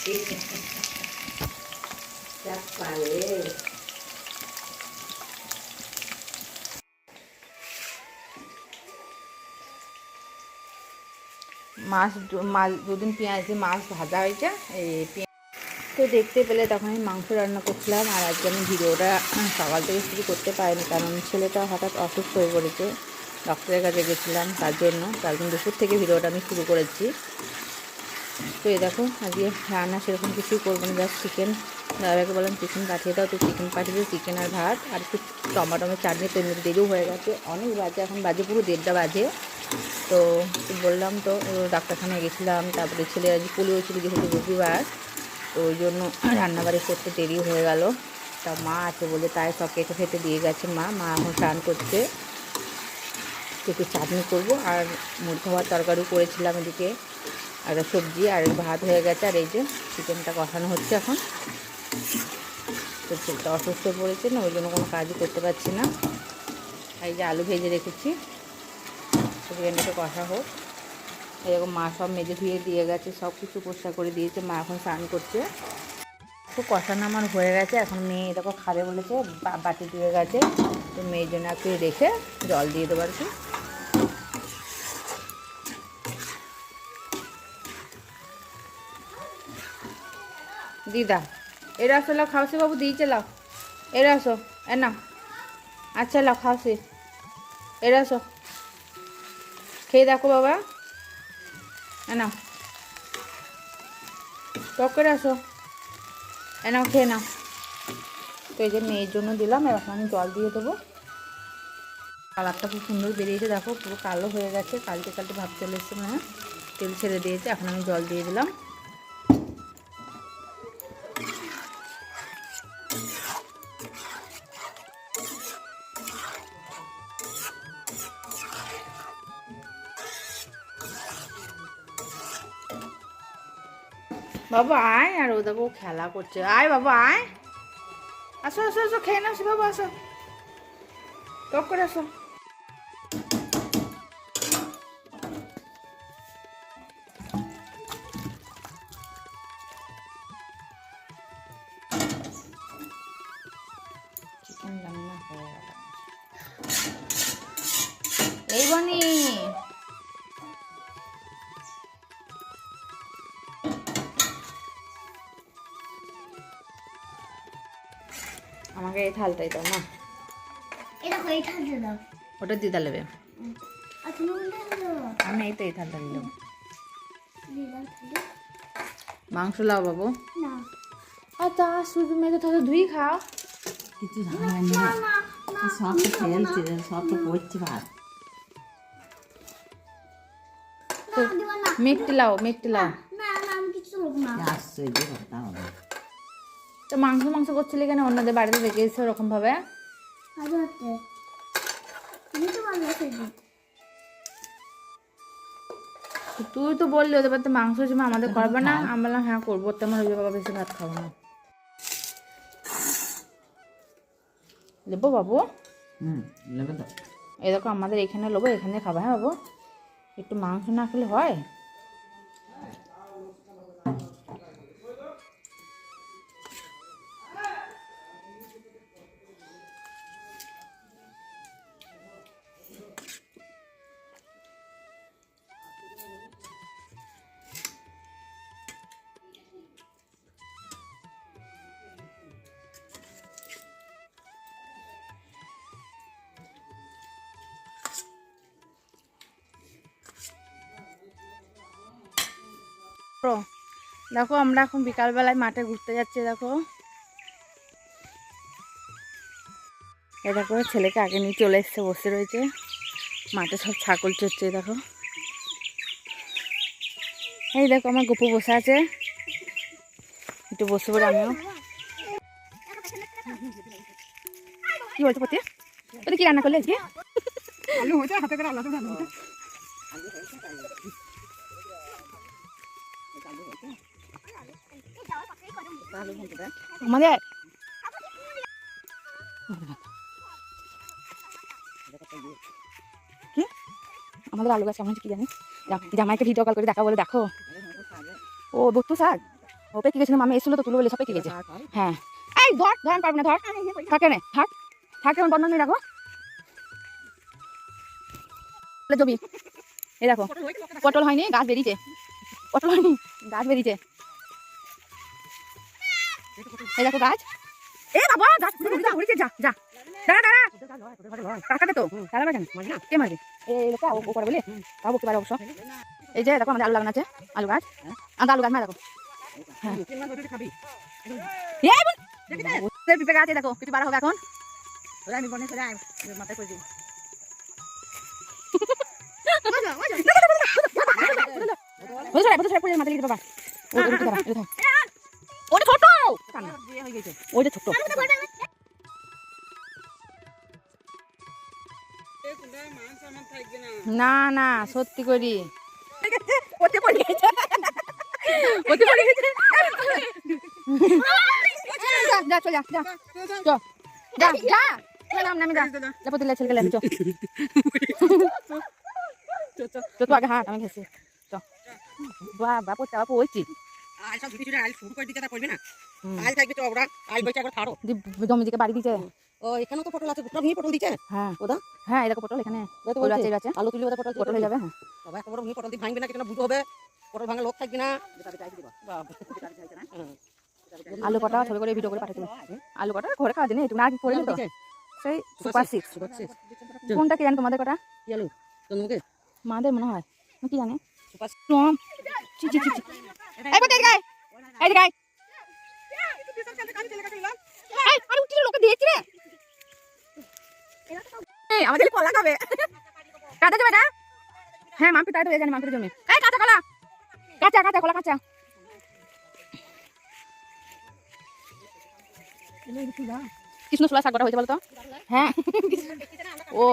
মাছ দুদিন পেঁয়াজ দিয়ে মাছ ভাজা হয়েছে এই তো দেখতে পেলে তখন আমি মাংস রান্না করছিলাম। আর আজকে আমি ভিডিওটা সকাল থেকে শুরু করতে পারিনি, কারণ ছেলেটা হঠাৎ অসুস্থ হয়ে পড়েছে, ডক্টরের কাছে গেছিলাম তার জন্য। তার জন্য দুপুর থেকে ভিডিওটা আমি শুরু করেছি। তো এই দেখো আজকে রান্না সেরকম কিছুই করবো না, জাস্ট চিকেন। দাদাকে বললাম চিকেন পাঠিয়ে দাও, তো চিকেন পাঠিয়ে চিকেন আর ভাত আর একটু টমাটোমের চাটনি। তো এমনি দেরিও হয়ে গেছে, অনেক বাজে, এখন বাজে পুরো 1:30 বাজে। তো বললাম তো ডাক্তারখানায় গেছিলাম, তারপরে ছেলে আজ পোলিও ছিল যেহেতু রবিবার, তো ওই জন্য রান্নাবাড়ি করতে দেরি হয়ে গেল। তা মা আছে বলে তাই সব কেটে ফেটে দিয়ে গেছে মা এখন স্নান করছে। একটু চাটনি করবো আর মুরগি হওয়ার তরকারি করেছিলাম এদিকে, আর সবজি আর ভাত হয়ে গেছে। আর এই যে চিকেনটা কষানো হচ্ছে এখন। তো ছেলেটা অসুস্থ পড়েছে না, ওই জন্য কোনো কাজই করতে পারছি না। এই যে আলু ভেজে রেখেছি, চিকেনটাকে কষা হোক। এরকম মা সব মেজে ধুয়ে দিয়ে গেছে, সব কিছু পরিষ্কার করে দিয়েছে। মা এখন স্নান করছে। তো কষানো আমার হয়ে গেছে, এখন মেয়ে এটাকে খাবে বলেছে, বাটি দিয়ে গেছে। তো মেয়ের জন্য একটু রেখে জল দিয়ে দেবো আর কি। দিদা এরা আসো, লাও খাওয়াছি বাবু, দিয়েছে লাও, এরা আসো, এ না, আচ্ছা লাও খাওয়াছি, এরা আসো, খেয়ে দেখো বাবা, এ নাও, টক করে আসো, এ নাও খেয়ে নাও। তো এই যে মেয়ের জন্য দিলাম, এখন আমি জল দিয়ে দেবো। কালারটা খুব সুন্দর বেরিয়েছে, দেখো পুরো কালো হয়ে গেছে, কালকে ভাব চলে এসছে, মানে তেল ছেড়ে দিয়েছে। এখন আমি জল দিয়ে দিলাম। বাবু আয়, আর ও দেখো খেলা করছে, আয় বাবু আয়, আসো আসো আসো, খেয়ে নাও বাবু, আসো টক করে আসো। চিকেন রান্না হয়ে গেল। এই বনি আমাকে এই থালটাই দাও না, ওটা দিদা নেবে। আমি এই তো এই থালটা নিলাম। মাংস লাও বাবু, আচ্ছা শুধু মেয়ে তো ধুই খাও, কিছু ঝামেলা নেই, সব তো ফেলছে, সব তো করছে ভাত। মিষ্টি লাও, মিষ্টি লাও। আশ্চর্য কথা হবে। তো মাংস করছিলে কেন? অন্যদের বাড়িতে রেখে এসে ওরকম ভাবে। তুই তো বললি ওদের বাড়িতে মাংস জমা আমাদের করবে না, আমি বললাম হ্যাঁ করবো, তেমন ওই বাবা বেশি ভাত খাবো না। নেবো বাবু, নেবে তো। এই দেখো আমাদের এখানে নেবো, এখানে খাবো। হ্যাঁ বাবু, একটু মাংস না খেলে হয়? দেখো আমরা এখন বিকালবেলায় মাঠে ঘুরতে যাচ্ছি। দেখো এ দেখো ছেলেকে আগে নিয়ে চলে এসছে, বসে রয়েছে মাঠে, সব ছাগল চড়ছে। দেখো এই দেখো আমার গপু বসে আছে, একটু বসে পড়ে আমিও। কি বলছো পতি, ওটা কি রান্না করলে আজকে? আলু হয়েছে, হাতে করে আলু রান্না হয়েছে। আমাদের কি আমাদের আলু গাছ কেমন কি জানি, জামাইকে ভিডিও কল করে দেখা বলে, দেখো ও বত্তু শাক, ও ও পেকে গেছিল, মামি এসেছিল তো তুলো বলে সব পেকে গেছে। হ্যাঁ এই ধর ধর, আমি পারবো না, ধর থাকে না, থাক থাক, কেমন বন্ধ নিয়ে রাখো জমি। এই দেখো পটল হয়নি, গাছ বেরিয়েছে, পটল হয়নি, গাছ বেরিয়েছে। এই দেখো গাছ, এ বাবা গাছ উড়েছে, যা যা দাঁড়া দাঁড়া, কাকাতে তো দাঁড়াবে কেন, কে মারবে? এই লোকটা ও করে বলে তাও বলতে পারে অবশ্য। এই যে দেখো আমাদের আলু লাগানো আছে, আলু গাছ, আলু গাছ, না দেখো পিঁপে গাছ, দেখো পিঁপে বাড়া হবে এখন। আমি বনে মাথায় করে দিব, না না সত্যি করি আগে হাট, আমি ঘেছি বাবা পড়তে আবার পড়ছি জমি দিকে বাড়ি দিচ্ছে। ও এখানে তো পটল আছে, গোটা ভেঙে পটল দিচ্ছে। হ্যাঁ ওদা হ্যাঁ এই দেখো পটল এখানে গাছে আলু তুলি ওদের পটল পটল হয়ে যাবে। হ্যাঁ বাবা একটা বড় ভেঙে পটল দিয়ে ভাঙবে না, কেন বুঝতে হবে পটল ভাঙা লোক থাকবে না। আলু কটা ছবি করে ভিডিও করে পাঠিয়ে দেবো। আলু কটা ঘরে খাওয়া দিনে একটু না করে তো সেই সুপার সিক্স। কোনটা কি জানি তোমাদের কটা? কি আলু তোমাকে মাদের মনে হয়, কি জানি সুপার লোকে দিয়েছি রে আমাদের কলা খাবে, কাঁচা জমি এটা। হ্যাঁ মাম্পি তাই তো জানি, মাম্পির জমি এই কাঁচা কলা, কাঁচা কাঁচা কলা কাঁচা। কৃষ্ণ সোলা শাক করা হয়েছে বলতো। হ্যাঁ ও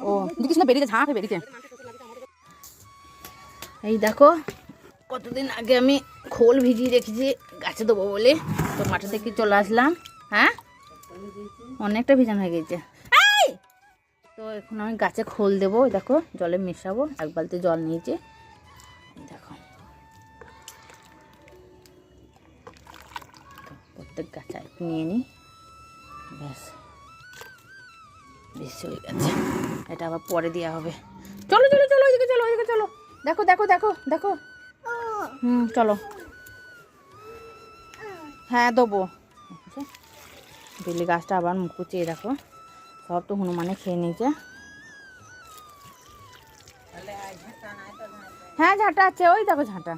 ও কৃষ্ণ বেরিয়েছে, ঝাঁক বেরিয়েছে। এই দেখো কতদিন আগে আমি খোল ভিজিয়ে রেখেছি গাছে দেবো বলে, তো মাঠে থেকে চলে আসলাম। হ্যাঁ অনেকটা ভিজানো হয়ে গেছে। তো এখন আমি গাছে খোল দেবো, দেখো জলে মেশাবো, এক বালতি জল নিয়েছি। দেখো প্রত্যেক গাছে একটু নিয়ে নিই, ব্যাস বেশি হয়ে গেছে, এটা আবার পরে দেওয়া হবে। চলো চলো চলো ওইদিকে চলো, ওইদিকে চলো, দেখো দেখো দেখো দেখো, চলো হ্যাঁ দেবো। বেলি গাছটা আবার মুকুচে, দেখো সব তো হনুমানে খেয়ে নিয়েছে। হ্যাঁ ঝাঁটা আছে, ওই দেখো ঝাঁটা।